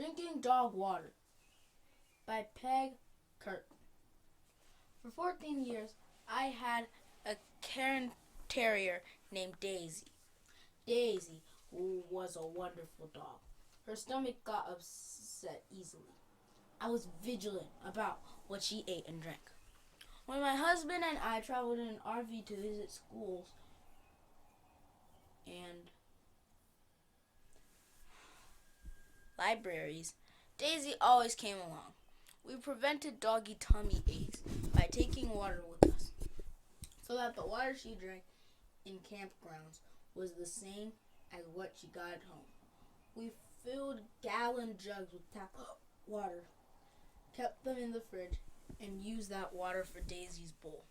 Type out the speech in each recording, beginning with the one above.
Drinking Dog Water by Peg Kurt. For 14 years, I had a Cairn Terrier named Daisy. Daisy was a wonderful dog. Her stomach got upset easily. I was vigilant about what she ate and drank. When my husband and I traveled in an RV to visit schools and libraries, Daisy always came along. We prevented doggy tummy aches by taking water with us, so that the water she drank in campgrounds was the same as what she got at home. We filled gallon jugs with tap water, kept them in the fridge, and used that water for Daisy's bowl,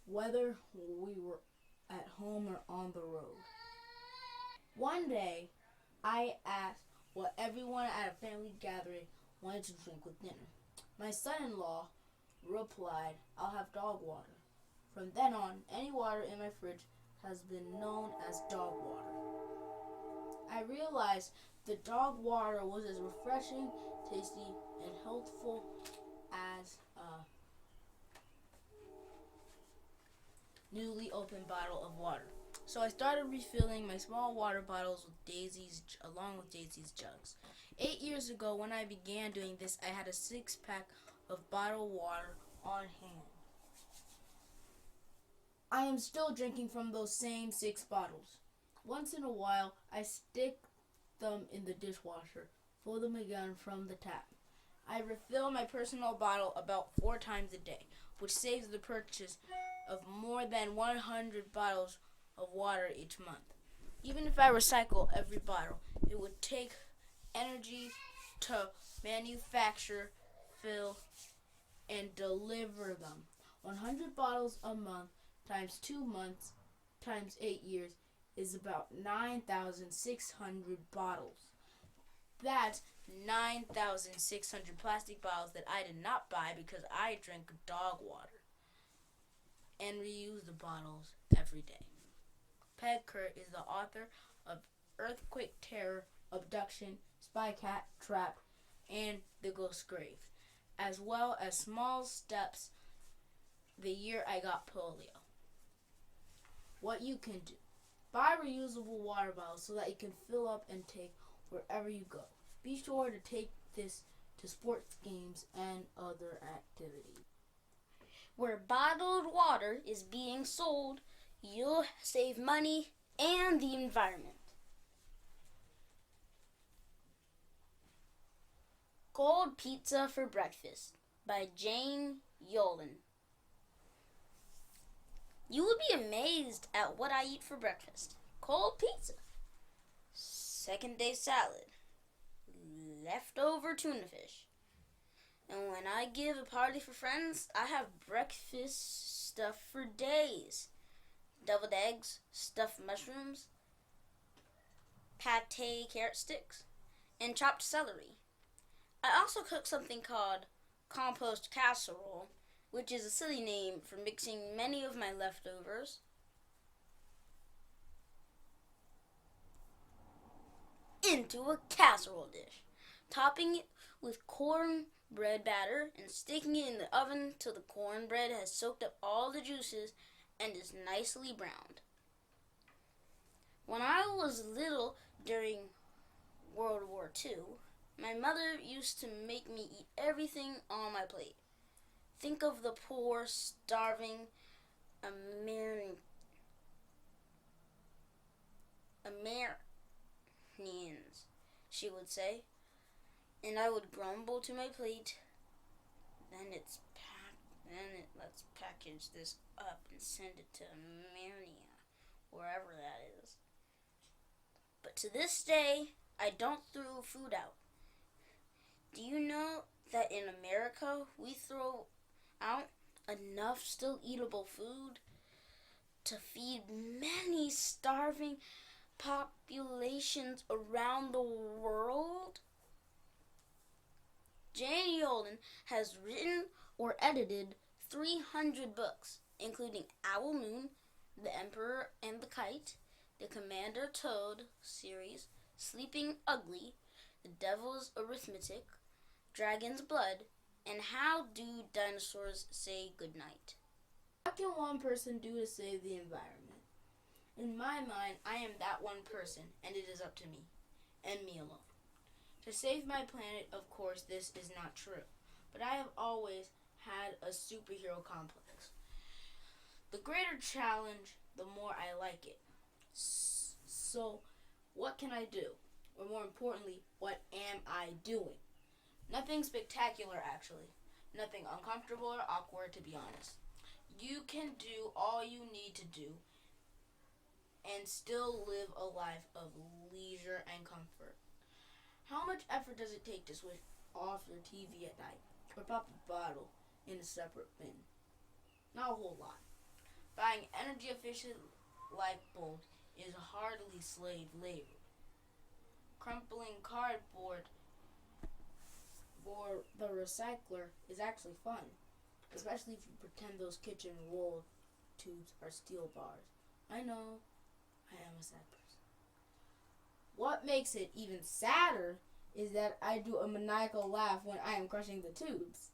whether we were at home or on the road. One day, I asked what everyone at a family gathering wanted to drink with dinner. My son-in-law replied, "I'll have dog water." From then on, any water in my fridge has been known as dog water. I realized the dog water was as refreshing, tasty, and healthful as a newly opened bottle of water. So I started refilling my small water bottles along with Daisy's jugs. 8 years ago, when I began doing this, I had a 6-pack of bottled water on hand. I am still drinking from those same 6 bottles. Once in a while, I stick them in the dishwasher, fill them again from the tap. I refill my personal bottle about 4 times a day, which saves the purchase of more than 100 bottles of water each month. Even if I recycle every bottle, it would take energy to manufacture, fill, and deliver them. 100 bottles a month times 2 months times 8 years is about 9,600 bottles. That's 9,600 plastic bottles that I did not buy because I drink dog water and reuse the bottles every day. Peg Kurt is the author of Earthquake Terror, Abduction, Spy Cat Trapped, and The Ghost Grave, as well as Small Steps, The Year I Got Polio. What you can do. Buy reusable water bottles so that you can fill up and take wherever you go. Be sure to take this to sports games and other activities. Where bottled water is being sold, you'll save money and the environment. Cold Pizza for Breakfast by Jane Yolen. You would be amazed at what I eat for breakfast. Cold pizza, second day salad, leftover tuna fish. And when I give a party for friends, I have breakfast stuff for days. Deviled eggs, stuffed mushrooms, pate carrot sticks, and chopped celery. I also cook something called compost casserole, which is a silly name for mixing many of my leftovers into a casserole dish, topping it with cornbread batter and sticking it in the oven till the cornbread has soaked up all the juices and is nicely browned. When I was little during World War II, my mother used to make me eat everything on my plate. Think of the poor, starving Americans, she would say, and I would grumble to my plate. Let's package this up and send it to America, wherever that is. But to this day, I don't throw food out. Do you know that in America we throw out enough still eatable food to feed many starving populations around the world? Jane Yolen has written or edited 300 books, including Owl Moon, The Emperor and the Kite, the Commander Toad series, Sleeping Ugly, the devil's arithmetic, dragon's blood, and how do dinosaurs say goodnight? What can one person do to save the environment? In my mind, I am that one person, and it is up to me, and me alone. To save my planet, of course, this is not true, but I have always had a superhero complex. The greater challenge, the more I like it. So, what can I do? Or more importantly, what am I doing? Nothing spectacular, actually. Nothing uncomfortable or awkward, to be honest. You can do all you need to do and still live a life of leisure and comfort. How much effort does it take to switch off your TV at night or pop a bottle in a separate bin? Not a whole lot. Buying energy efficient light bulbs is hardly slave labor. Crumpling cardboard for the recycler is actually fun, especially if you pretend those kitchen roll tubes are steel bars. I know, I am a sad person. What makes it even sadder is that I do a maniacal laugh when I am crushing the tubes.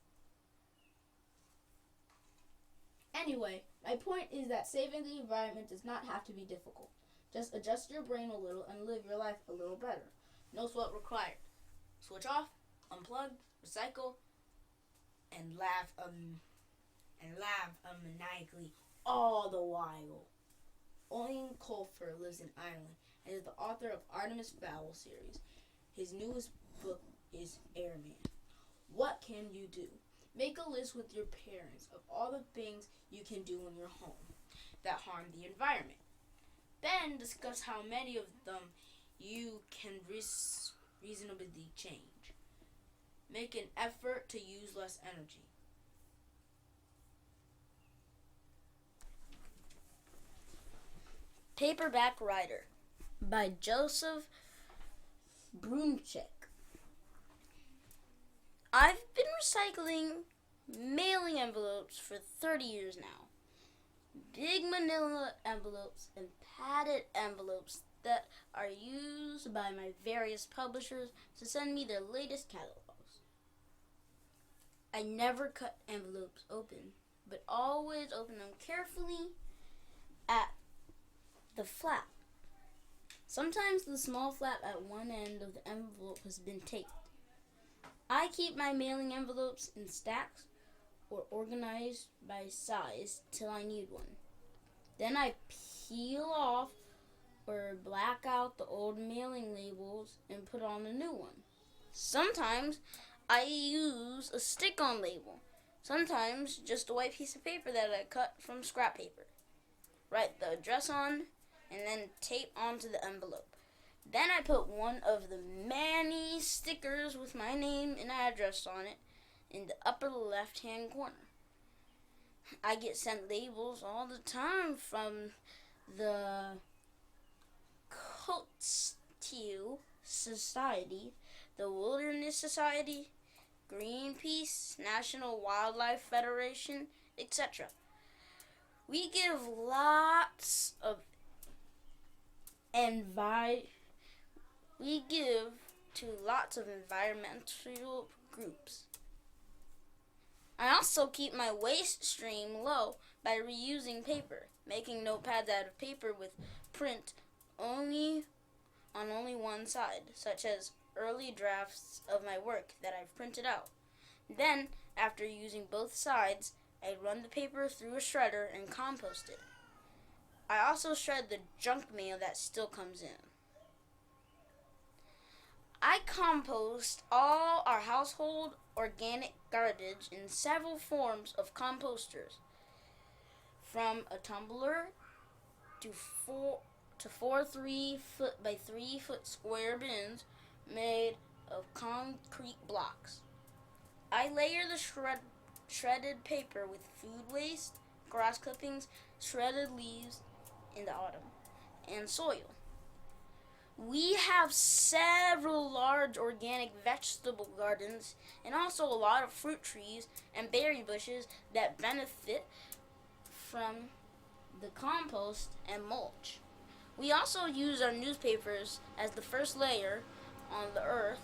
Anyway, my point is that saving the environment does not have to be difficult. Just adjust your brain a little and live your life a little better. No sweat required. Switch off, unplug, recycle, and laugh maniacally all the while. Owen Colfer lives in Ireland and is the author of Artemis Fowl series. His newest book is Airman. What can you do? Make a list with your parents of all the things you can do in your home that harm the environment. Then discuss how many of them you can reasonably change. Make an effort to use less energy. Paperback Writer by Joseph Brunchek. I've been recycling mailing envelopes for 30 years now. Big manila envelopes and padded envelopes that are used by my various publishers to send me their latest catalogs. I never cut envelopes open, but always open them carefully at the flap. Sometimes the small flap at one end of the envelope has been taped. I keep my mailing envelopes in stacks or organized by size till I need one. Then I peel off or black out the old mailing labels and put on a new one. Sometimes I use a stick-on label. Sometimes just a white piece of paper that I cut from scrap paper. Write the address on and then tape onto the envelope. Then I put one of the many stickers with my name and address on it in the upper left-hand corner. I get sent labels all the time from the Coatsteel Society, the Wilderness Society, Greenpeace, National Wildlife Federation, etc. We give to lots of environmental groups. I also keep my waste stream low by reusing paper, making notepads out of paper with print on only one side, such as early drafts of my work that I've printed out. Then, after using both sides, I run the paper through a shredder and compost it. I also shred the junk mail that still comes in. I compost all our household organic garbage in several forms of composters, from a tumbler to four 3-foot by 3-foot square bins made of concrete blocks. I layer the shredded paper with food waste, grass clippings, shredded leaves in the autumn, and soil. We have several large organic vegetable gardens and also a lot of fruit trees and berry bushes that benefit from the compost and mulch. We also use our newspapers as the first layer on the earth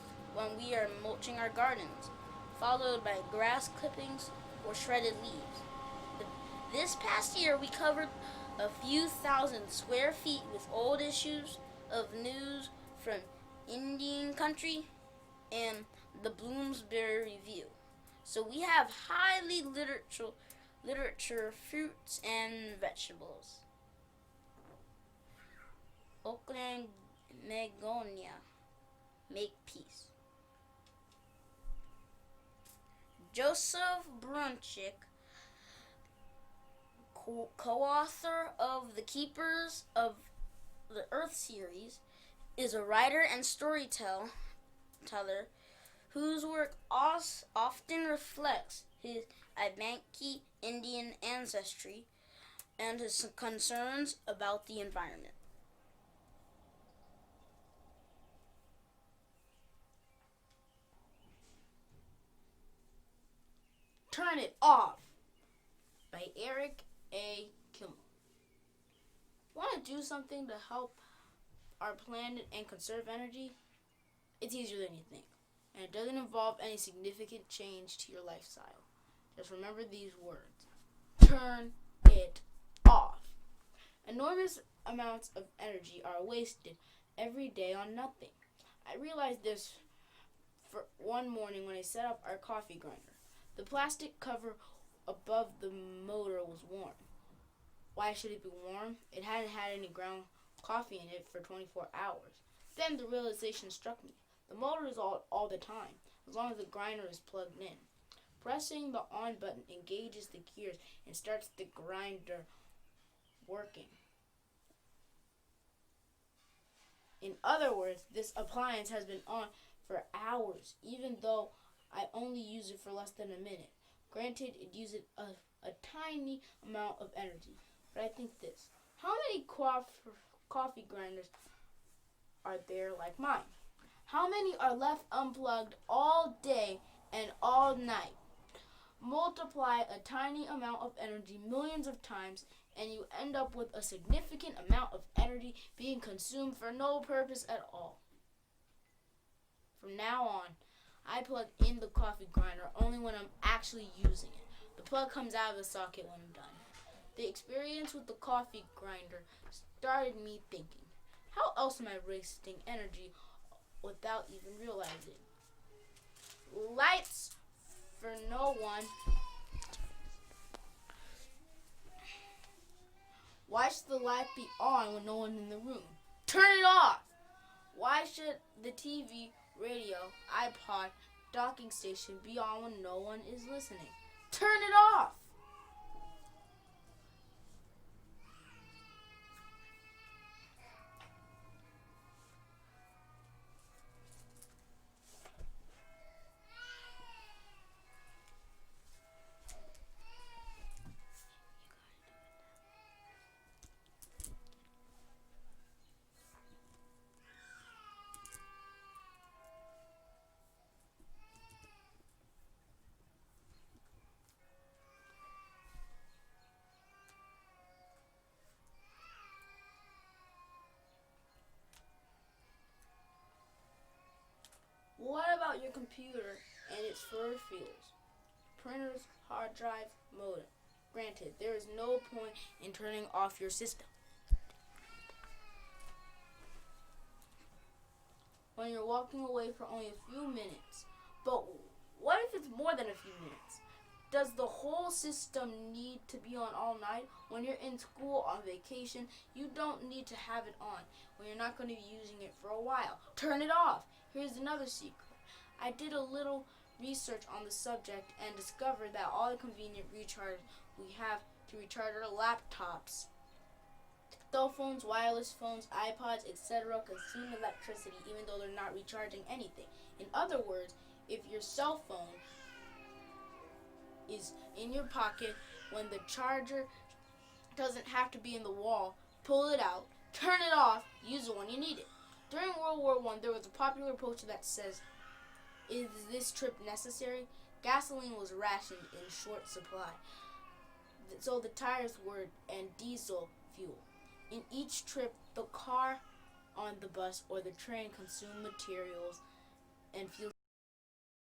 mulching our gardens, followed by grass clippings or shredded leaves. This past year, we covered a few thousand square feet with old issues of news from Indian Country and the Bloomsbury Review. So we have highly literature, fruits, and vegetables. Oakland Magonia, make peace. Joseph Brunchick, co-author of the Keepers of the Earth series, is a writer and storyteller whose work often reflects his Abenaki Indian ancestry and his concerns about the environment. Turn It Off by Eric A. Kilmer. Want to do something to help our planet and conserve energy? It's easier than you think, and it doesn't involve any significant change to your lifestyle. Just remember these words. Turn it off. Enormous amounts of energy are wasted every day on nothing. I realized this for one morning when I set up our coffee grinder. The plastic cover above the motor was warm. Why should it be warm? It hadn't had any ground coffee in it for 24 hours. Then the realization struck me. The motor is all the time, as long as the grinder is plugged in. Pressing the on button engages the gears and starts the grinder working. In other words, this appliance has been on for hours, even though I only use it for less than a minute. Granted, it uses a tiny amount of energy, but I think this. How many coffee grinders are there like mine? How many are left unplugged all day and all night? Multiply a tiny amount of energy millions of times, and you end up with a significant amount of energy being consumed for no purpose at all. From now on, I plug in the coffee grinder only when I'm actually using it. The plug comes out of the socket when I'm done. The experience with the coffee grinder started me thinking, how else am I wasting energy without even realizing? Lights for no one. Why should the light be on when no one's in the room? Turn it off! Why should the TV, radio, iPod, docking station be on when no one is listening? Turn it off! What about your computer and its peripherals? Printers, hard drive, modem. Granted, there is no point in turning off your system. When you're walking away for only a few minutes. But what if it's more than a few minutes? Does the whole system need to be on all night? When you're in school, on vacation, you don't need to have it on when you're not going to be using it for a while. Turn it off. Here's another secret. I did a little research on the subject and discovered that all the convenient recharge we have to recharge our laptops, cell phones, wireless phones, iPods, etc. consume electricity even though they're not recharging anything. In other words, if your cell phone is in your pocket when the charger doesn't have to be in the wall, pull it out, turn it off, use it when you need it. During World War I, there was a popular poster that says, "Is this trip necessary?" Gasoline was rationed in short supply, so the tires were and diesel fuel. In each trip, the car on the bus or the train consumed materials and fuel